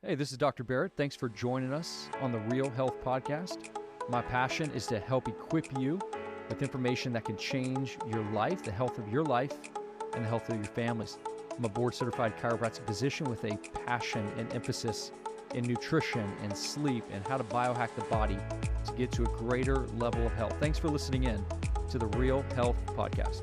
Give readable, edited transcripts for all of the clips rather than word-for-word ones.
Hey, this is Dr. Barrett. Thanks for joining us on the Real Health Podcast. My passion is to help equip you with information that can change your life, the health of your life, and the health of your families. I'm a board-certified chiropractic physician with a passion and emphasis in nutrition and sleep and how to biohack the body to get to a greater level of health. Thanks for listening in to the Real Health Podcast.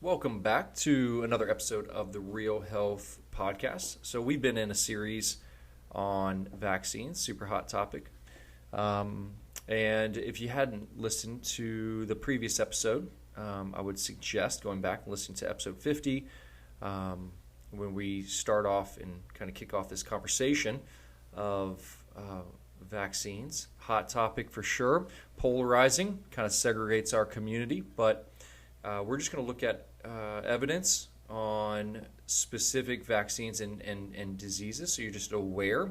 Welcome back to another episode of the Real Health Podcast. So we've been in a series on vaccines, super hot topic. And if you hadn't listened to the previous episode, I would suggest going back and listening to episode 50 when we start off and kind of kick off this conversation of vaccines. Hot topic for sure, polarizing, kind of segregates our community, but we're just going to look at evidence on specific vaccines and diseases, so you're just aware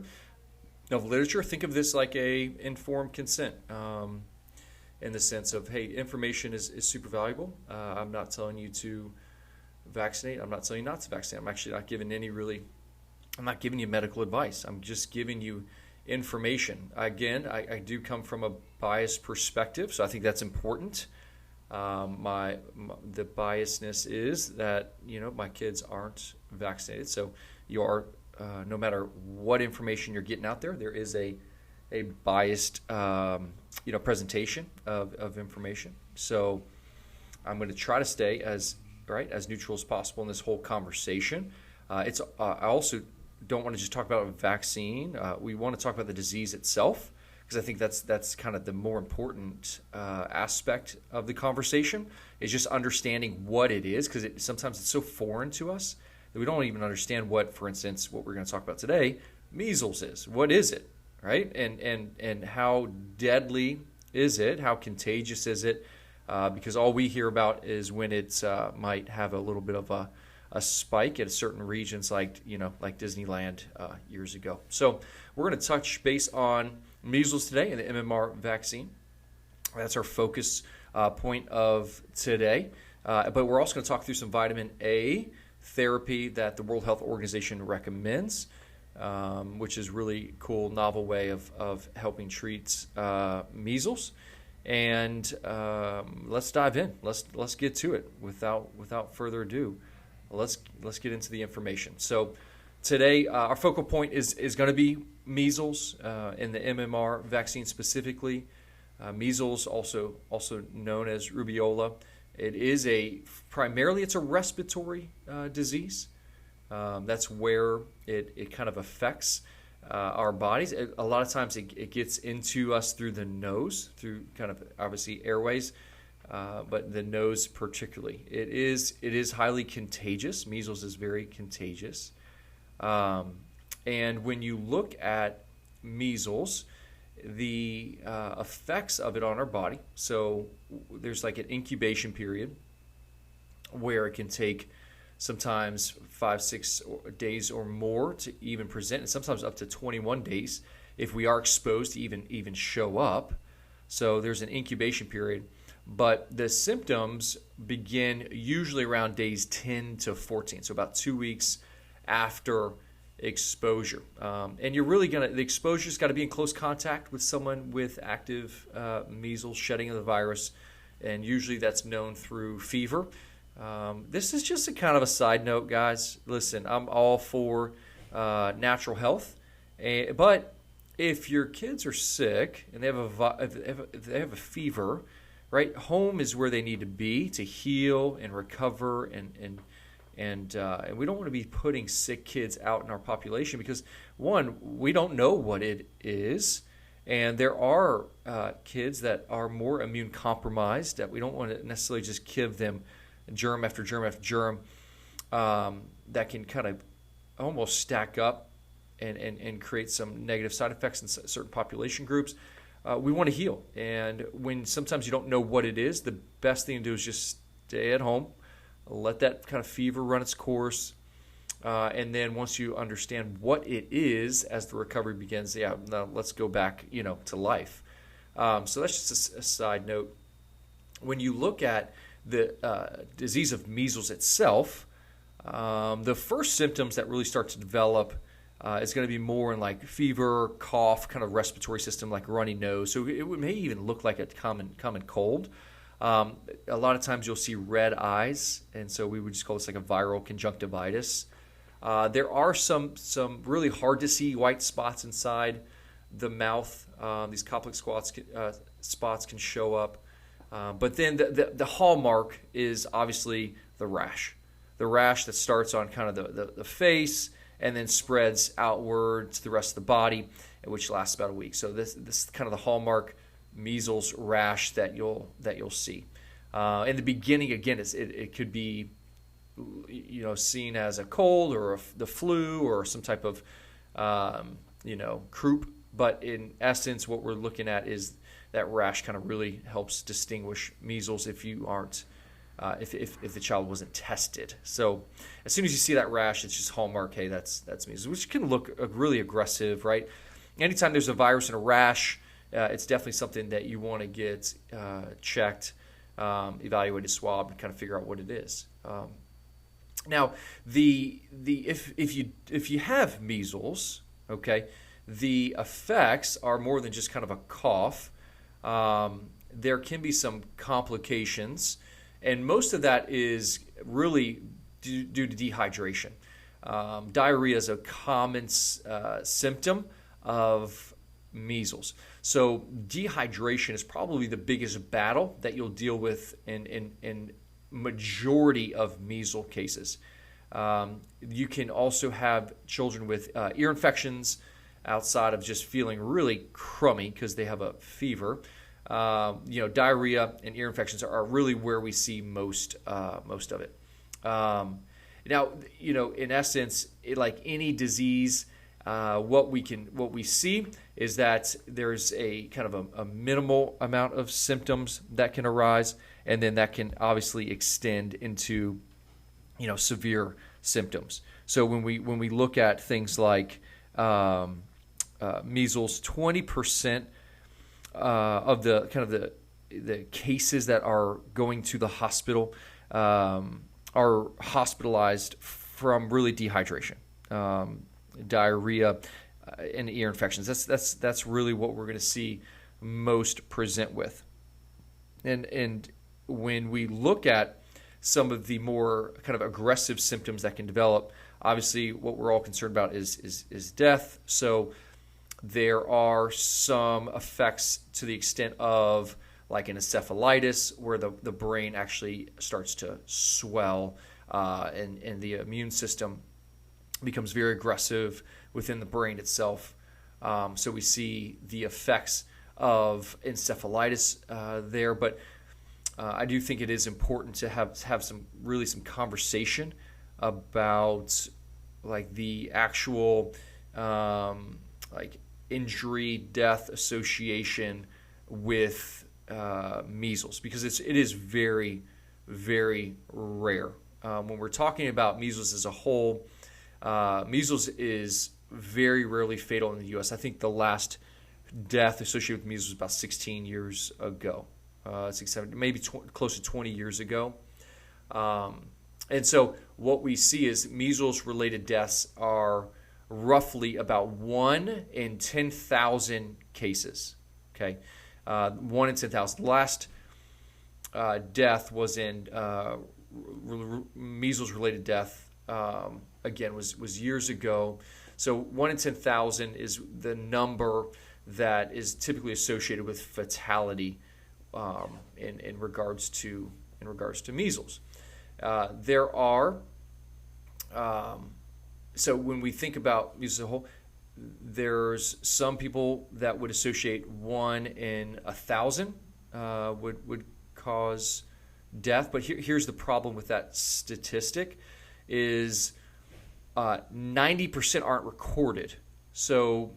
of literature. Think of this like a informed consent in the sense of, hey, information is super valuable. I'm not telling you to vaccinate. I'm not telling you not to vaccinate. I'm actually not giving I'm not giving you medical advice. I'm just giving you information. Again, I do come from a biased perspective, so I think that's important. The biasness is that my kids aren't vaccinated, so you are no matter what information you're getting out there is a biased presentation of information. So I'm going to try to stay as neutral as possible in this whole conversation. I also don't want to just talk about a vaccine. We want to talk about the disease itself, because I think that's kind of the more important aspect of the conversation, is just understanding what it is, because sometimes it's so foreign to us that we don't even understand what, for instance, what we're going to talk about today, measles is. What is it, right? And how deadly is it? How contagious is it? Because all we hear about is when it might have a little bit of a spike at certain regions, like Disneyland years ago. So we're going to touch base on measles today and the MMR vaccine. That's our focus point of today. But we're also going to talk through some vitamin A therapy that the World Health Organization recommends, which is really cool, novel way of helping treat measles. And let's dive in. Let's get to it without further ado. Let's get into the information. So today, our focal point is going to be measles and the MMR vaccine specifically. Measles, also known as rubeola. It is primarily it's a respiratory disease. That's where it kind of affects our bodies. A lot of times it gets into us through the nose, through kind of obviously airways, but the nose particularly. It is highly contagious. Measles is very contagious. And when you look at measles, the effects of it on our body, so there's like an incubation period where it can take sometimes 5-6 days or more to even present, and sometimes up to 21 days if we are exposed to even show up. So there's an incubation period, but the symptoms begin usually around days 10 to 14, so about 2 weeks after exposure. And you're really the exposure's got to be in close contact with someone with active measles, shedding of the virus, and usually that's known through fever. This is just a kind of a side note, guys. Listen, I'm all for natural health, but if your kids are sick and they have a fever, right, home is where they need to be to heal and recover, and we don't want to be putting sick kids out in our population because, one, we don't know what it is, and there are kids that are more immune compromised that we don't want to necessarily just give them germ after germ after germ that can kind of almost stack up and create some negative side effects in certain population groups. We want to heal, and when sometimes you don't know what it is, the best thing to do is just stay at home. Let that kind of fever run its course, and then once you understand what it is as the recovery begins, now let's go back, to life. So that's just a side note. When you look at the disease of measles itself, the first symptoms that really start to develop is going to be more in like fever, cough, kind of respiratory system, like runny nose. So it may even look like a common cold. A lot of times you'll see red eyes, and so we would just call this like a viral conjunctivitis. There are some really hard to see white spots inside the mouth. These complex spots can show up. But then the hallmark is obviously the rash. The rash that starts on kind of the face and then spreads outward to the rest of the body, which lasts about a week. So this is kind of the hallmark measles rash that you'll see. In the beginning, again, it could be seen as a cold or the flu or some type of croup. But in essence, what we're looking at is that rash kind of really helps distinguish measles if you aren't, if the child wasn't tested. So as soon as you see that rash, it's just hallmark, hey, that's measles, which can look really aggressive, right? Anytime there's a virus and a rash, it's definitely something that you want to get checked, evaluated, swabbed, and kind of figure out what it is. Now, if you have measles, okay, the effects are more than just kind of a cough. There can be some complications, and most of that is really due to dehydration. Diarrhea is a common symptom of measles. So dehydration is probably the biggest battle that you'll deal with in majority of measles cases. You can also have children with ear infections outside of just feeling really crummy because they have a fever. Diarrhea and ear infections are really where we see most of it. Now, in essence, like any disease, what we see is that there's a kind of a minimal amount of symptoms that can arise, and then that can obviously extend into severe symptoms. So when we look at things like measles, 20% of the cases that are going to the hospital are hospitalized from really dehydration, diarrhea, and ear infections. That's really what we're going to see most present with. And when we look at some of the more kind of aggressive symptoms that can develop, obviously what we're all concerned about is death. So there are some effects to the extent of like an encephalitis, where the brain actually starts to swell, and the immune system becomes very aggressive within the brain itself. So we see the effects of encephalitis there. But I do think it is important to have some conversation about like the actual like injury death association with measles, because it is very, very rare. When we're talking about measles as a whole, measles is very rarely fatal in the U.S. I think the last death associated with measles was about 16 years ago, 7, maybe close to 20 years ago. And so what we see is measles-related deaths are roughly about 1 in 10,000 cases. Okay, 1 in 10,000. Last death was in measles-related death. Again, was years ago. So 1 in 10,000 is the number that is typically associated with fatality in regards to measles. There are so when we think about measles as a whole, there's some people that would associate 1 in 1,000 would cause death. But here's the problem with that statistic is 90% aren't recorded. So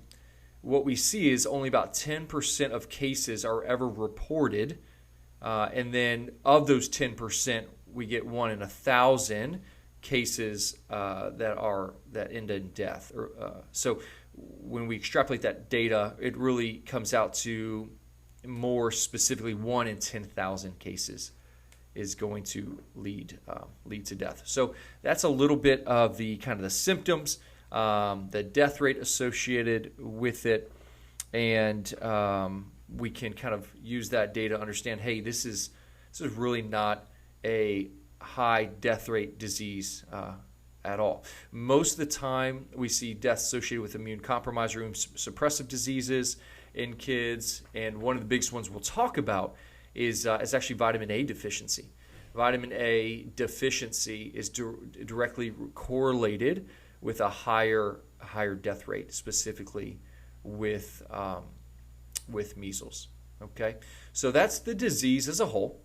what we see is only about 10% of cases are ever reported. And then of those 10%, we get 1 in 1,000 cases that end in death. So when we extrapolate that data, it really comes out to more specifically, 1 in 10,000 cases is going to lead to death. So that's a little bit of the kind of the symptoms, the death rate associated with it, and we can kind of use that data to understand, hey, this is really not a high death rate disease at all. Most of the time, we see deaths associated with immune compromised or immune suppressive diseases in kids, and one of the biggest ones we'll talk about is actually vitamin A deficiency. Vitamin A deficiency is directly correlated with a higher death rate, specifically with measles. Okay, so that's the disease as a whole.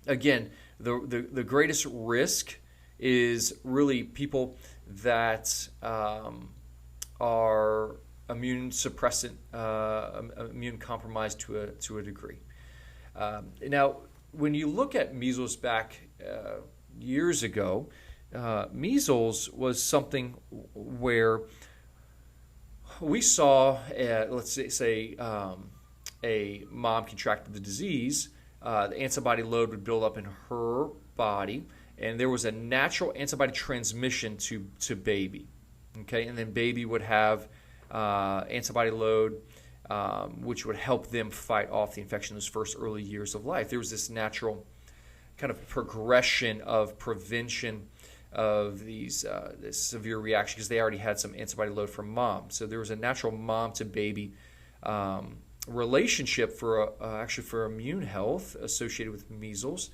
Again, the greatest risk is really people that are immune suppressant, immune compromised to a degree. Now, when you look at measles back years ago, measles was something where we saw, let's say a mom contracted the disease, the antibody load would build up in her body, and there was a natural antibody transmission to baby. Okay, and then baby would have antibody load, which would help them fight off the infection in those first early years of life. There was this natural kind of progression of prevention of this severe reaction because they already had some antibody load from mom. So there was a natural mom to baby relationship for immune health associated with measles.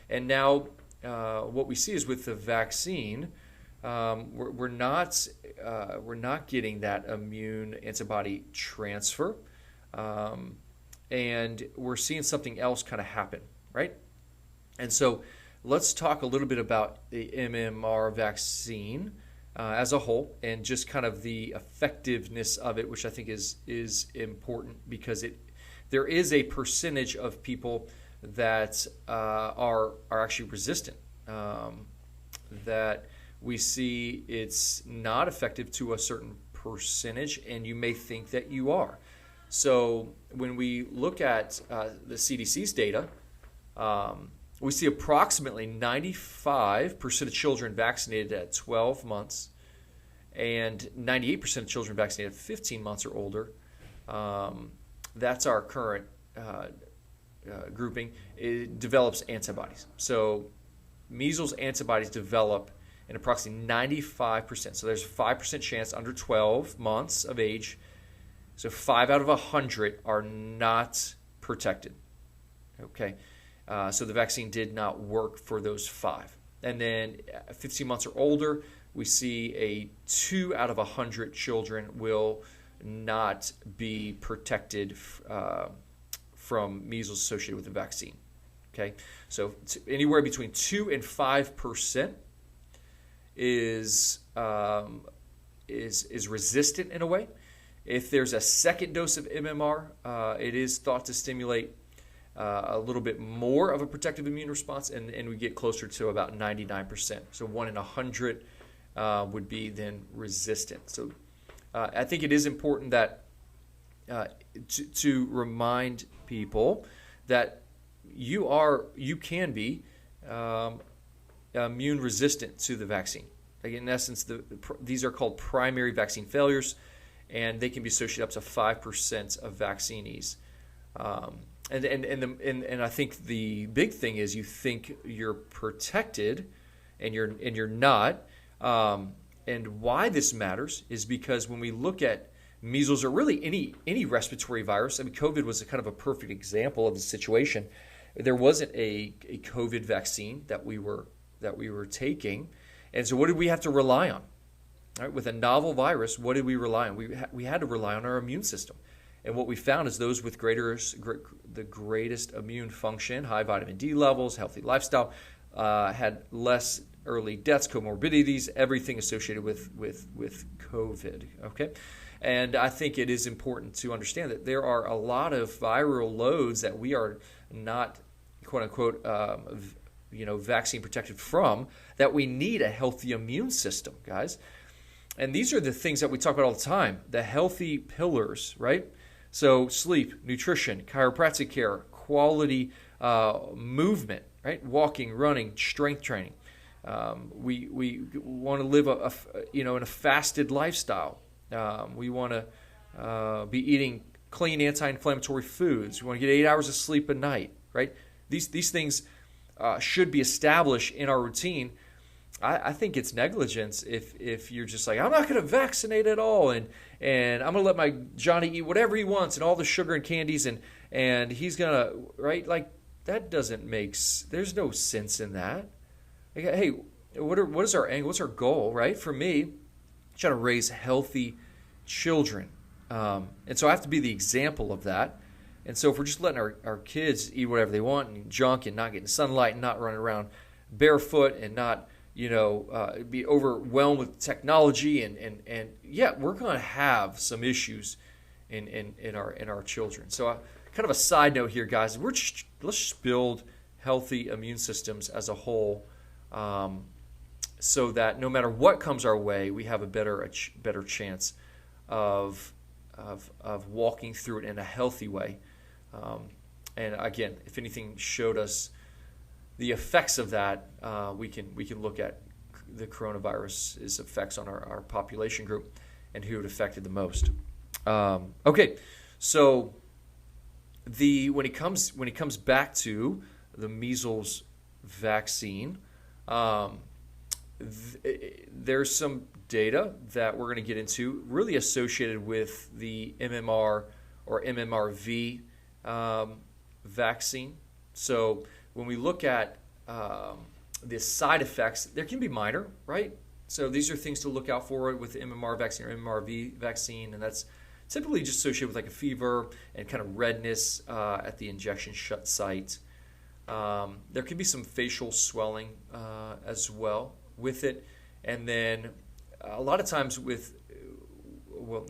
And now what we see is with the vaccine, we're not getting that immune antibody transfer, and we're seeing something else kind of happen, right? And so let's talk a little bit about the MMR vaccine as a whole, and just kind of the effectiveness of it, which I think is important because there is a percentage of people that are actually resistant, that we see it's not effective to a certain percentage, and you may think that you are. So when we look at the CDC's data, we see approximately 95% of children vaccinated at 12 months and 98% of children vaccinated at 15 months or older. That's our current grouping. It develops antibodies. So measles antibodies develop in approximately 95%. So there's a 5% chance under 12 months of age. So 5 out of 100 are not protected. Okay. So the vaccine did not work for those 5. And then 15 months or older, we see a 2 out of 100 children will not be protected from measles associated with the vaccine. Okay, so anywhere between 2 and 5% is resistant in a way. If there's a second dose of MMR, it is thought to stimulate a little bit more of a protective immune response, and we get closer to about 99%. So 1 in 100 would be then resistant. So I think it is important that to remind people that you can be immune resistant to the vaccine. Again, in essence, these are called primary vaccine failures, and they can be associated up to 5% of vaccinees. And I think the big thing is you think you're protected, and you're not. And why this matters is because when we look at measles, or really any respiratory virus, I mean, COVID was kind of a perfect example of the situation. There wasn't a COVID vaccine that we were taking, and so what did we have to rely on? Right? With a novel virus, what did we rely on? We had to rely on our immune system. And what we found is those with the greatest immune function, high vitamin D levels, healthy lifestyle, had less early deaths, comorbidities, everything associated with COVID. Okay, and I think it is important to understand that there are a lot of viral loads that we are not, quote unquote, vaccine protected from, that we need a healthy immune system, guys. And these are the things that we talk about all the time, the healthy pillars, right? So sleep, nutrition, chiropractic care, quality movement, right? Walking, running, strength training. We want to live in a fasted lifestyle. We want to be eating clean, anti-inflammatory foods. We want to get 8 hours of sleep a night, right? These things should be established in our routine. I think it's negligence if you're just like, I'm not going to vaccinate at all, and I'm going to let my Johnny eat whatever he wants and all the sugar and candies, and he's going to, right? Like, that doesn't there's no sense in that. Like, hey, what is our angle? What's our goal, right? For me, trying to raise healthy children. And so I have to be the example of that. And so if we're just letting our kids eat whatever they want and junk and not getting sunlight and not running around barefoot and not be overwhelmed with technology and yeah, we're going to have some issues in our children. So kind of a side note here, guys, let's just build healthy immune systems as a whole, so that no matter what comes our way, we have a better chance of walking through it in a healthy way. And again, if anything showed us the effects of that, we can look at the coronavirus's effects on our population group and who it affected the most. Okay, so when it comes back to the measles vaccine, there's some data that we're going to get into, really associated with the MMR or MMRV vaccine. So when we look at the side effects, there can be minor, right? So these are things to look out for with the MMR vaccine or MMRV vaccine, and that's typically just associated with like a fever and kind of redness at the injection site. There can be some facial swelling as well with it, and then a lot of times not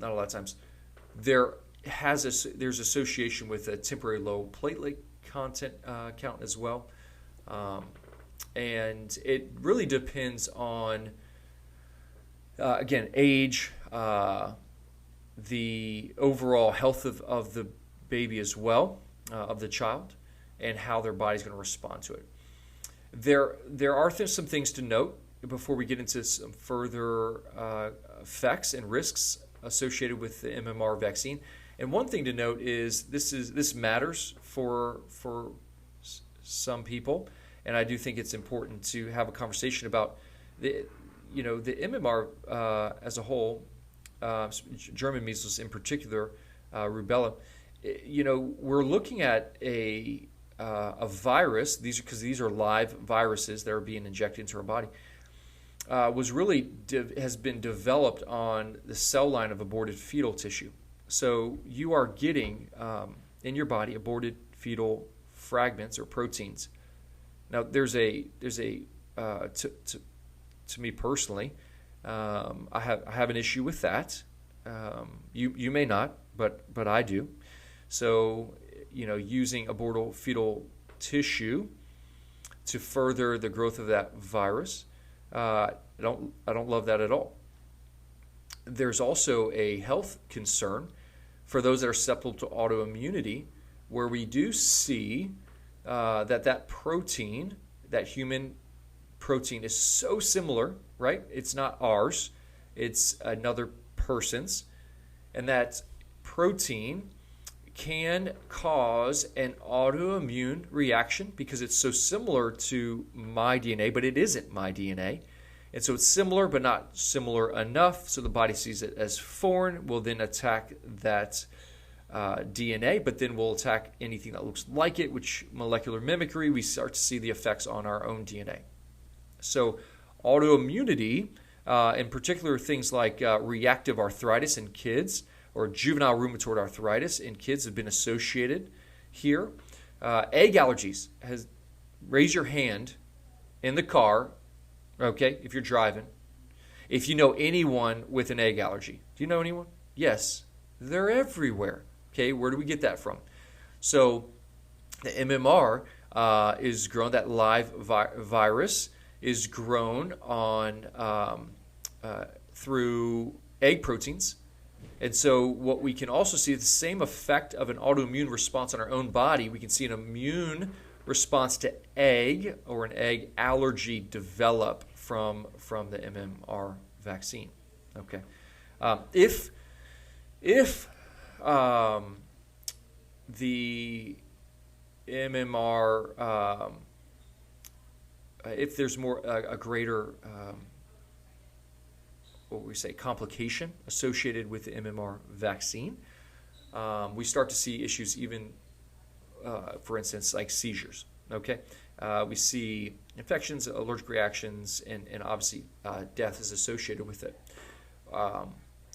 a lot of times, there's association with a temporary low platelet count as well. And it really depends on, again, age, the overall health of the baby as well, of the child, and how their body's going to respond to it. There are some things to note before we get into some further effects and risks associated with the MMR vaccine. And one thing to note is this matters for some people, and I do think it's important to have a conversation about the MMR as a whole, German measles in particular, rubella. We're looking at a virus. These are live viruses that are being injected into our body. Has been developed on the cell line of aborted fetal tissue. So you are getting in your body aborted fetal fragments or proteins. Now there's a to me personally, I have an issue with that. You may not, but I do. So using aborted fetal tissue to further the growth of that virus, I don't love that at all. There's also a health concern for those that are susceptible to autoimmunity, where we do see that protein, that human protein, is so similar, right? It's not ours, it's another person's, and that protein can cause an autoimmune reaction because it's so similar to my DNA, but it isn't my DNA. And so it's similar, but not similar enough, so the body sees it as foreign, will then attack that DNA, but then will attack anything that looks like it, which molecular mimicry, we start to see the effects on our own DNA. So autoimmunity, in particular things like reactive arthritis in kids, or juvenile rheumatoid arthritis in kids, have been associated here. Egg allergies. Raise your hand in the car, okay, if you're driving, if you know anyone with an egg allergy. Do you know anyone? Yes, they're everywhere. Okay, where do we get that from? So the MMR is grown, that live virus is grown on through egg proteins And so what we can also see is the same effect of an autoimmune response on our own body. We can see an immune response to egg or an egg allergy develop from the MMR vaccine. Okay, if the MMR, if there's more a greater what we say complication associated with the MMR vaccine, we start to see issues even, for instance, like seizures. Okay, we see infections, allergic reactions, and obviously death is associated with it.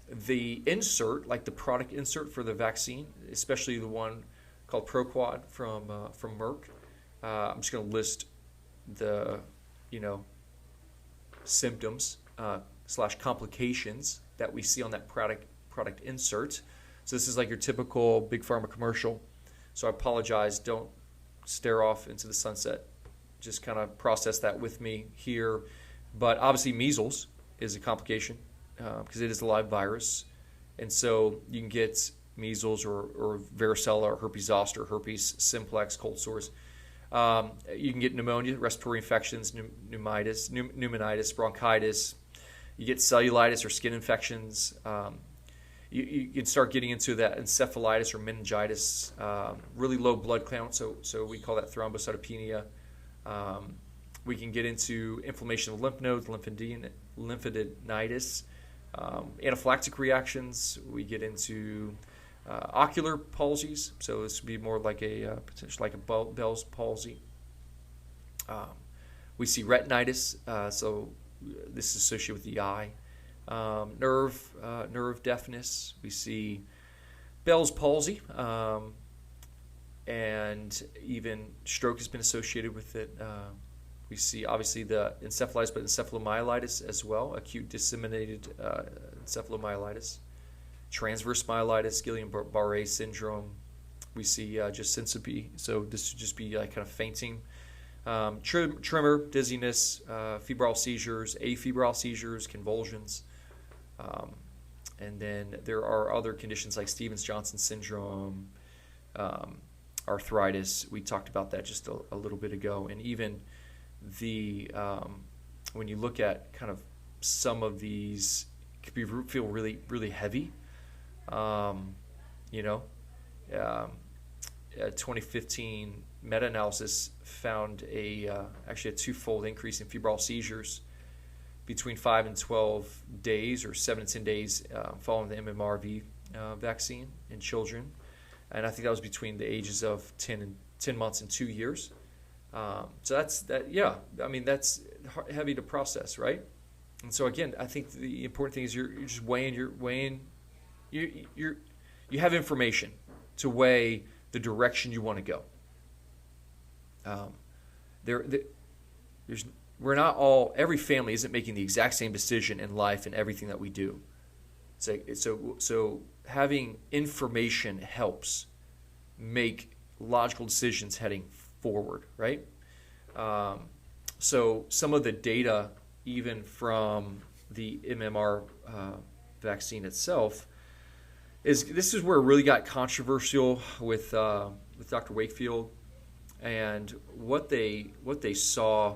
The insert, like the product insert for the vaccine, especially the one called ProQuad from Merck, I'm just going to list the symptoms / complications that we see on that product insert. So this is like your typical big pharma commercial. So I apologize. Don't stare off into the sunset. Just kind of process that with me here. But obviously measles is a complication because it is a live virus. And so you can get measles or varicella or herpes zoster, herpes simplex, cold sores. You can get pneumonia, respiratory infections, pneumonitis, bronchitis. You get cellulitis or skin infections. You can start getting into that encephalitis or meningitis, really low blood count, so we call that thrombocytopenia. We can get into inflammation of lymph nodes, lymphadenitis, anaphylactic reactions. We get into ocular palsies, so this would be more like a potentially like a Bell's palsy. We see retinitis, so this is associated with the eye. Nerve deafness. We see Bell's palsy, and even stroke has been associated with it. We see obviously the encephalitis, but encephalomyelitis as well, acute disseminated encephalomyelitis, transverse myelitis, Guillain-Barré syndrome. We see just syncope, so this would just be like kind of fainting. Tremor, dizziness, febrile seizures, afebrile seizures, convulsions. And then there are other conditions like Stevens-Johnson syndrome, arthritis. We talked about that just a little bit ago. And even the when you look at kind of some of these, it could feel really, really heavy. A 2015 meta-analysis found actually a twofold increase in febrile seizures between 5 and 12 days or 7 to 10 days following the MMR vaccine in children. And I think that was between the ages of 10 months and 2 years. So that's that. Yeah, I mean, that's heavy to process, right? And so again, I think the important thing is you're just weighing. You have information to weigh the direction you want to go. We're not all. Every family isn't making the exact same decision in life and everything that we do. So having information helps make logical decisions heading forward, right? So some of the data, even from the MMR vaccine itself, this is where it really got controversial with Dr. Wakefield and what they saw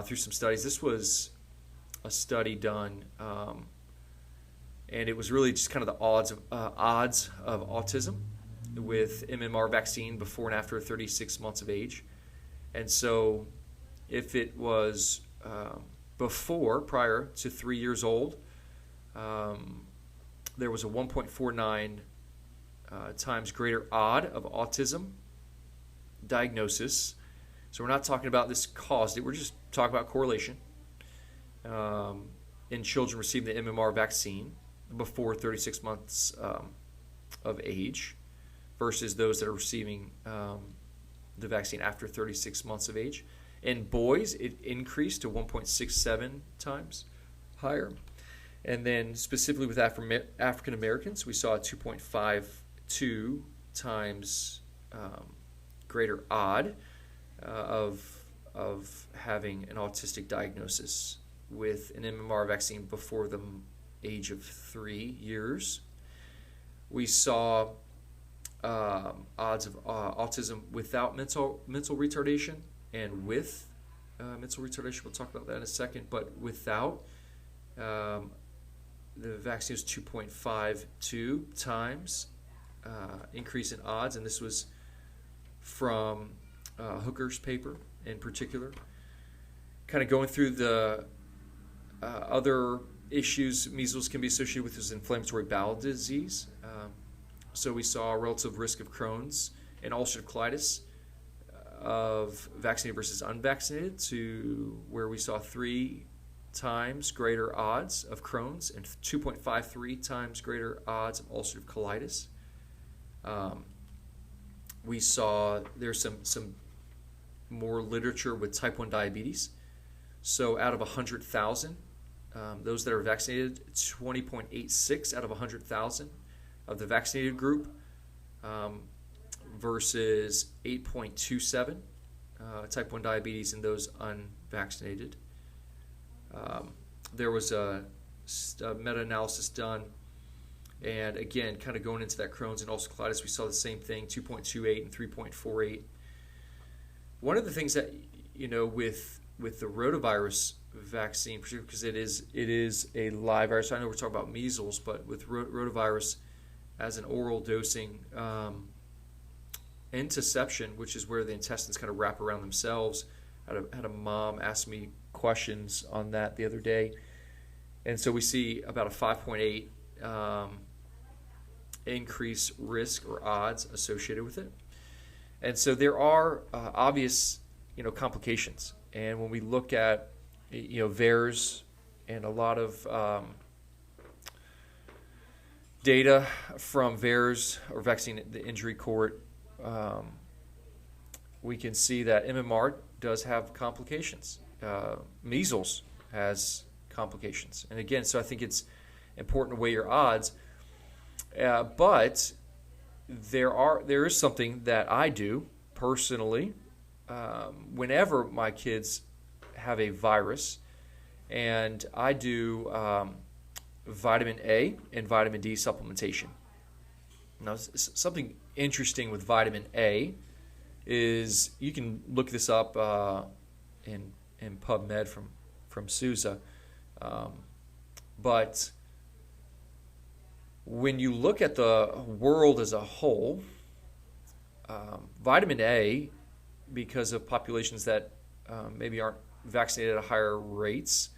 through some studies. This was a study done, and it was really just kind of the odds of autism with MMR vaccine before and after 36 months of age. And so if it was prior to 3 years old, there was a 1.49 times greater odd of autism diagnosis. So we're not talking about this caused it. We're just talking about correlation in children receiving the MMR vaccine before 36 months of age versus those that are receiving the vaccine after 36 months of age. In boys, it increased to 1.67 times higher. And then specifically with African Americans, we saw a 2.52 times greater odd of having an autistic diagnosis with an MMR vaccine before the age of 3 years. We saw odds of autism without mental retardation and with mental retardation. We'll talk about that in a second. But without, the vaccine was 2.52 times increase in odds, and this was from Hooker's paper in particular. Kind of going through the other issues measles can be associated with is inflammatory bowel disease. So we saw a relative risk of Crohn's and ulcerative colitis of vaccinated versus unvaccinated, to where we saw 3 times greater odds of Crohn's and 2.53 times greater odds of ulcerative colitis. We saw there's some more literature with type 1 diabetes. So out of 100,000, those that are vaccinated, 20.86 out of 100,000 of the vaccinated group versus 8.27 type 1 diabetes in those unvaccinated. There was a meta-analysis done, and again, kind of going into that Crohn's and ulcerative colitis, we saw the same thing, 2.28 and 3.48. One of the things that, with the rotavirus vaccine, particularly because it is a live virus. I know we're talking about measles, but with rotavirus as an oral dosing, intussusception, which is where the intestines kind of wrap around themselves. I had a mom ask me questions on that the other day, and so we see about a 5.8 increase risk or odds associated with it. And so there are obvious, complications. And when we look at, VAERS and a lot of data from VAERS or Vaccine the Injury Court, we can see that MMR does have complications. Measles has complications. And again, so I think it's important to weigh your odds. But there is something that I do personally whenever my kids have a virus, and I do vitamin A and vitamin D supplementation. Now, something interesting with vitamin A is, you can look this up in PubMed from SUSE, but when you look at the world as a whole, vitamin A, because of populations that maybe aren't vaccinated at higher rates,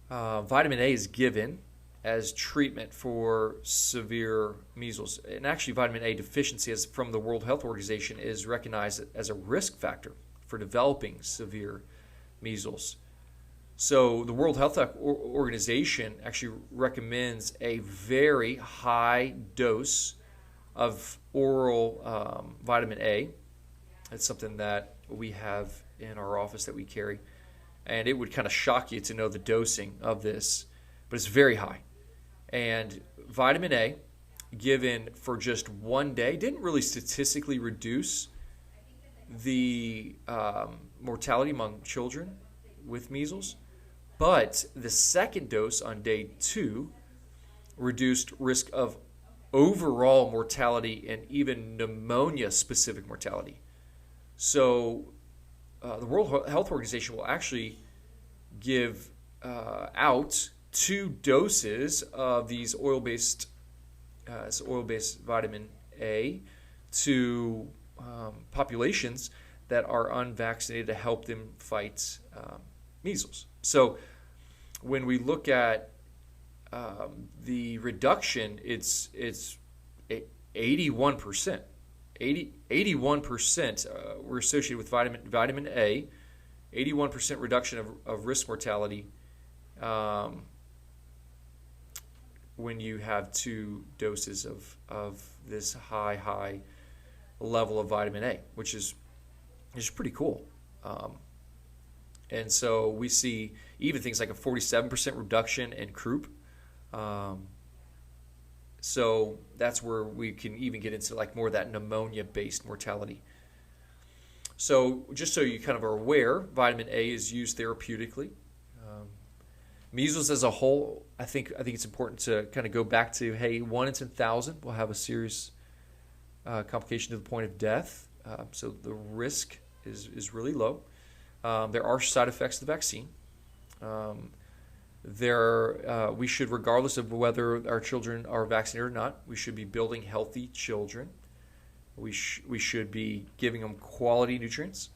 vitamin A is given as treatment for severe measles. And actually, vitamin A deficiency, as from the World Health Organization, is recognized as a risk factor for developing severe measles. So the World Health Organization actually recommends a very high dose of oral vitamin A. It's something that we have in our office that we carry. And it would kind of shock you to know the dosing of this, but it's very high. And vitamin A, given for just one day, didn't really statistically reduce the mortality among children with measles. But the second dose on day 2 reduced risk of overall mortality and even pneumonia-specific mortality. So the World Health Organization will actually give out 2 doses of these oil-based vitamin A to populations that are unvaccinated to help them fight measles. So when we look at the reduction, it's 81%. 81% were associated with vitamin A, 81% reduction of risk mortality when you have 2 doses of this high level of vitamin A, which is pretty cool. And so we see even things like a 47% reduction in croup. So that's where we can even get into like more of that pneumonia-based mortality. So just so you kind of are aware, vitamin A is used therapeutically. Measles as a whole, I think it's important to kind of go back to, hey, 1 in 10,000 will have a serious complication to the point of death. So the risk is really low. There are side effects to the vaccine. We should, regardless of whether our children are vaccinated or not, we should be building healthy children. We should be giving them quality nutrients.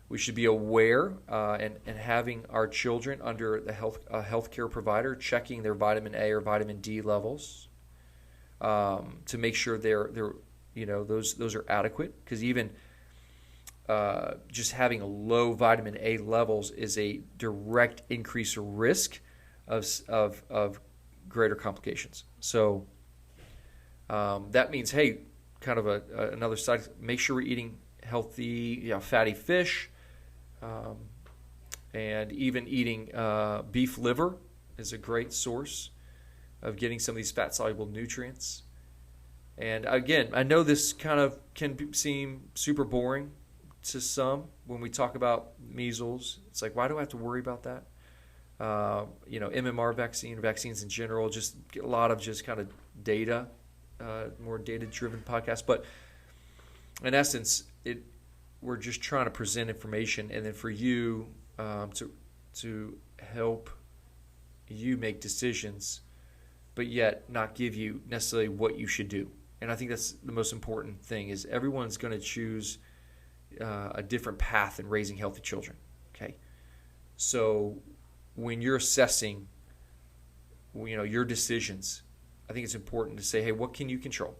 We should be aware and having our children under a healthcare provider checking their vitamin A or vitamin D levels to make sure those are adequate. Because even just having low vitamin A levels is a direct increase of risk of greater complications. So that means, hey, kind of another side. Make sure we're eating healthy, fatty fish. And even eating beef liver is a great source of getting some of these fat-soluble nutrients. And again, I know this kind of can seem super boring to some when we talk about measles. It's like, why do I have to worry about that? MMR vaccines in general, just a lot of just kind of data, more data-driven podcasts. But in essence, we're just trying to present information, and then for you to help you make decisions, but yet not give you necessarily what you should do. And I think that's the most important thing, is everyone's going to choose a different path in raising healthy children. Okay, so when you're assessing, your decisions, I think it's important to say, hey, what can you control?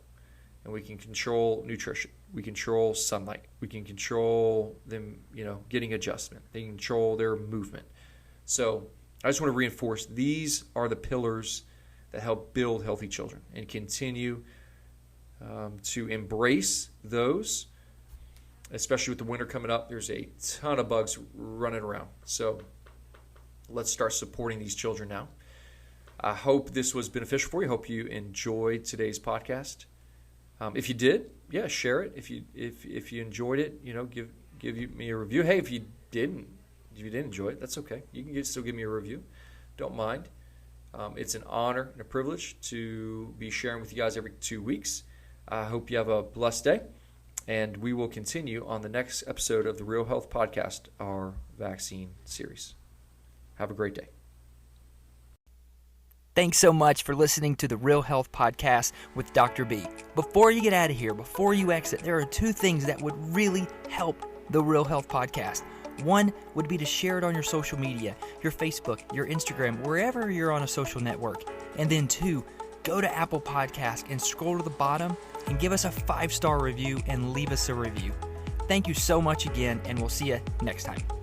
And we can control nutrition. We control sunlight. We can control them, getting adjustment. They can control their movement. So I just want to reinforce these are the pillars that help build healthy children, and continue to embrace those, especially with the winter coming up. There's a ton of bugs running around. So let's start supporting these children now. I hope this was beneficial for you. I hope you enjoyed today's podcast. If you did, share it. If you enjoyed it, give me a review. Hey, if you didn't enjoy it, that's okay. You can still give me a review. Don't mind. It's an honor and a privilege to be sharing with you guys every 2 weeks. I hope you have a blessed day, and we will continue on the next episode of the Real Health Podcast, our vaccine series. Have a great day. Thanks so much for listening to the Real Health Podcast with Dr. B. Before you get out of here, before you exit, there are 2 things that would really help the Real Health Podcast. One would be to share it on your social media, your Facebook, your Instagram, wherever you're on a social network. And then 2, go to Apple Podcasts and scroll to the bottom and give us a 5-star review and leave us a review. Thank you so much again, and we'll see you next time.